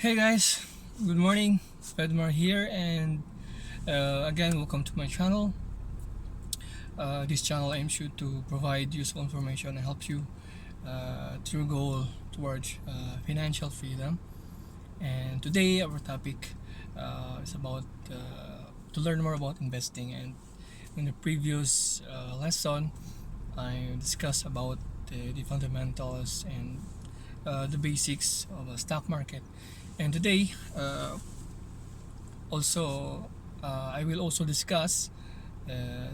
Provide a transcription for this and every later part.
Hey guys, good morning. Fedmar here, and again, welcome to my channel. This channel aims you to provide useful information and helps you to your goal towards financial freedom. And today, our topic is about to learn more about investing. And in the previous lesson, I discussed about the fundamentals and the basics of a stock market. And today, also I will also discuss uh,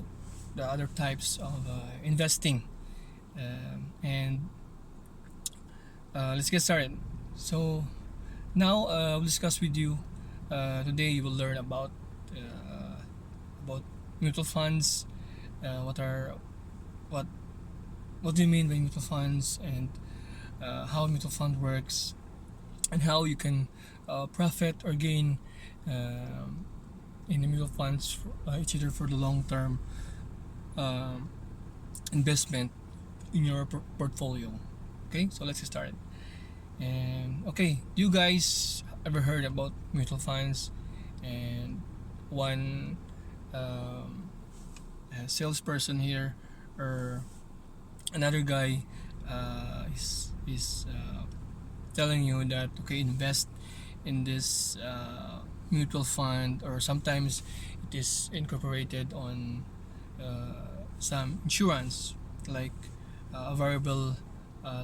the other types of investing. And Let's get started. So now we'll discuss with you. Today you will learn about mutual funds. What are what what do you mean by mutual funds, and how mutual fund works, and how you can profit or gain um, in the mutual funds. It's either for the long term um, investment in your portfolio. Okay, so let's get started. And okay, you guys ever heard about mutual funds? And one salesperson here, or another guy is telling you that okay, invest in this mutual fund, or sometimes it is incorporated on some insurance, like a variable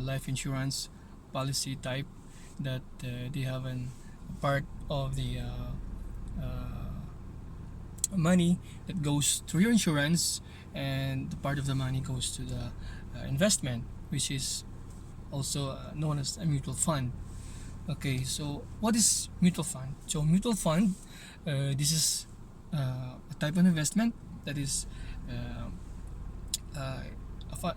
life insurance policy type, that they have an part of the money that goes to your insurance, and the part of the money goes to the investment, which is also known as a mutual fund. Okay, so what is mutual fund? So mutual fund, this is a type of investment that is uh,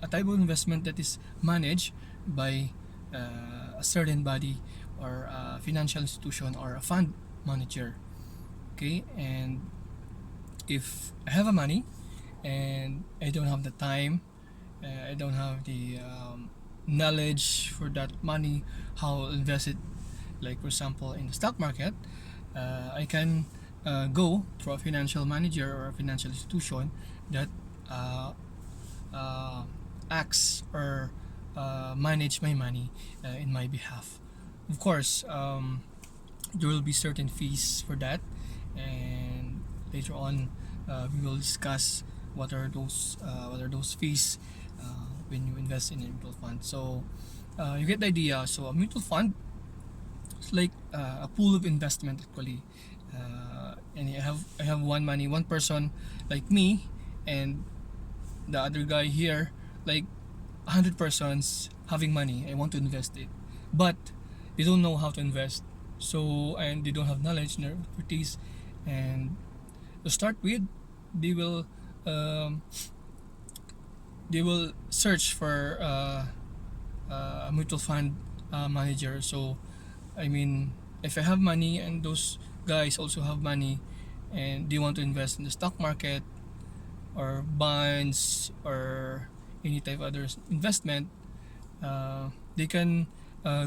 a type of investment that is managed by a certain body, or a financial institution, or a fund manager. Okay, and if I have a money and I don't have the time, I don't have the knowledge for that money, how I'll invest it, like for example in the stock market, I can go to a financial manager or a financial institution that uh, uh, acts or manage my money in my behalf. Of course, there will be certain fees for that, and later on we will discuss what are those fees when you invest in a mutual fund. So you get the idea. So a mutual fund is like a pool of investment actually, and I have one person like me, and the other guy here, like 100 persons having money. I want to invest it, but they don't know how to invest. So, and they don't have knowledge nor expertise. And to start with, they will um, they will search for a mutual fund manager. So I mean, if I have money and those guys also have money, and they want to invest in the stock market or bonds or any type of other investment, they can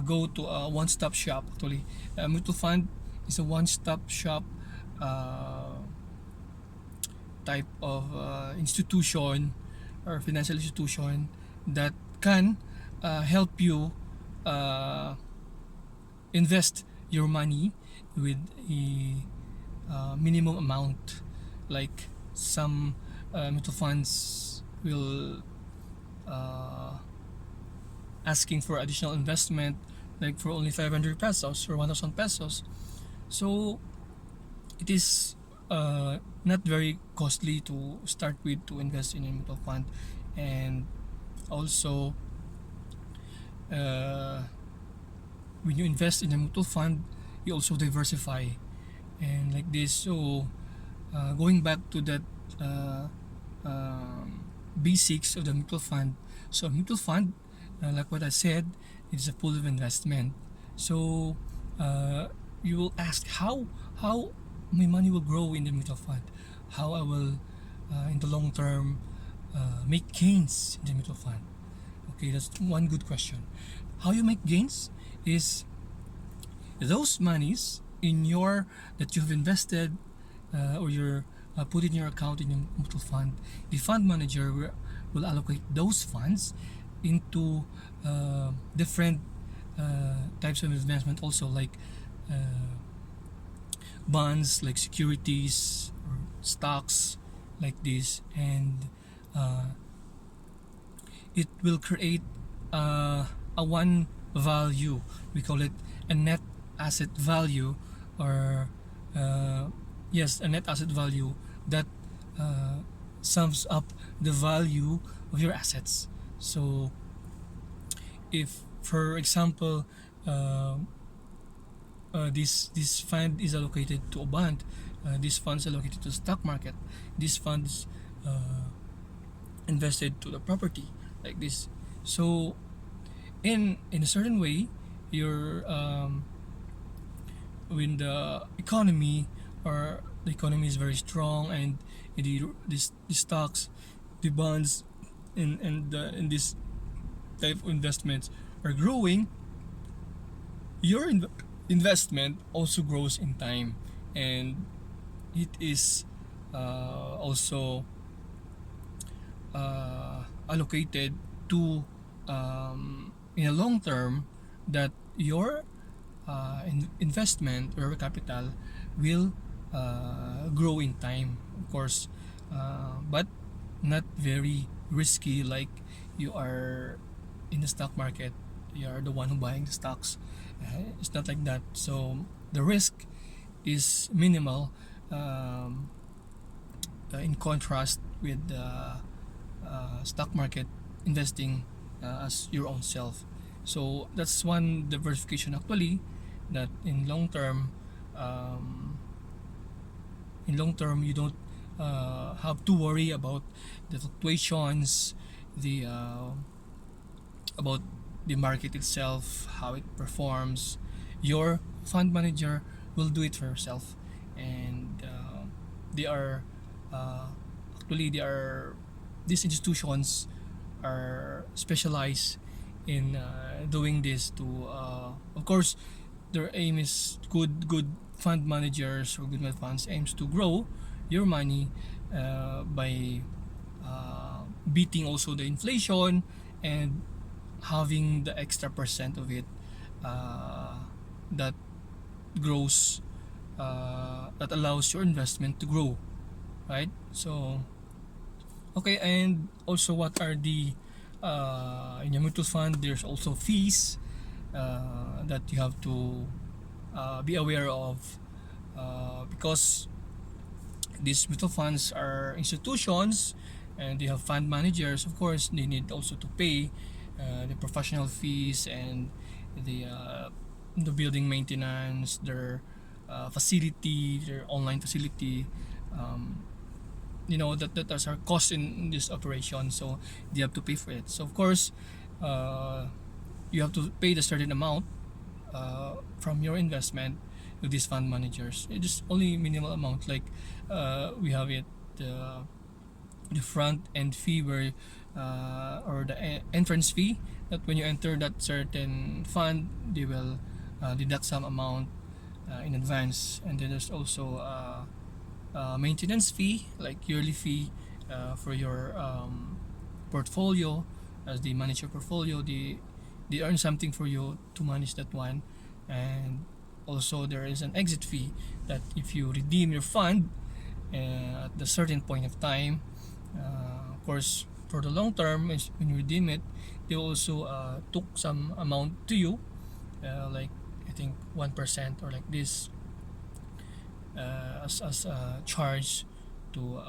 go to a one-stop shop. Actually, a mutual fund is a one-stop shop uh, type of institution or financial institution that can help you uh, invest your money with a minimum amount. Like some mutual funds will uh, asking for additional investment, like for only 500 pesos or 1000 pesos. So it is not very costly to start with to invest in a mutual fund. And also uh, when you invest in a mutual fund, you also diversify, and like this. So going back to that uh, basics of the mutual fund. So a mutual fund, like what I said, is a pool of investment. So uh, you will ask how my money will grow in the mutual fund, how I will in the long term make gains in the mutual fund. Okay, that's one good question. How you make gains is those monies in your that you've invested, or you're put in your account in your mutual fund, the fund manager will allocate those funds into different types of investment, also like uh, bonds, like securities or stocks like this. And uh, it will create a one value. We call it a net asset value, or yes, a net asset value that uh, sums up the value of your assets. So if, for example, uh, this fund is allocated to a bond, this fund is allocated to the stock market, this funds invested to the property, like this. So in a certain way, your when the economy is very strong, and the stocks, the bonds, and this type of investments are growing, your investment also grows in time, and it is also allocated to, in a long term, that your investment or capital will grow in time, of course, but not very risky, like you are in the stock market, you are the one who buying the stocks. It's not like that. So the risk is minimal, in contrast with the stock market investing as your own self. So that's one diversification actually, that um, in long term you don't have to worry about the fluctuations, the about the market itself, how it performs. Your fund manager will do it for yourself, and they are uh, actually they are these institutions are specialized in doing this to, of course, their aim is good fund managers or good funds aims to grow your money by beating also the inflation, and having the extra percent of it that grows, that allows your investment to grow, right? So okay, and also what are the in your mutual fund, there's also fees that you have to be aware of, because these mutual funds are institutions and they have fund managers. Of course, they need also to pay the professional fees, and the building maintenance, their facility, their online facility. That are costs in this operation, so they have to pay for it. So of course, uh, you have to pay the certain amount from your investment to these fund managers. It is only minimal amount, like we have it, the front end fee, where or the entrance fee, that when you enter that certain fund, they will deduct some amount in advance. And then there's also maintenance fee, like yearly fee for your portfolio. As they manage your portfolio, they earn something for you to manage that one. And also there is an exit fee, that if you redeem your fund at a certain point of time, of course for the long term, is when you redeem it, they also took some amount to you, like I think 1% or like this, as a charge to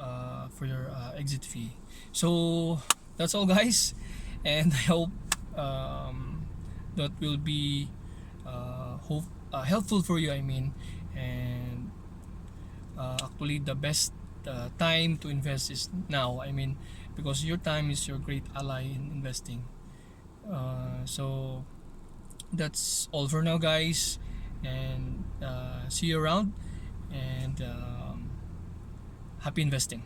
for your exit fee. So that's all, guys, and I hope that will be helpful for you. I mean, and actually the best time to invest is now. I mean, because your time is your great ally in investing. So that's all for now, guys, and see you around, and happy investing.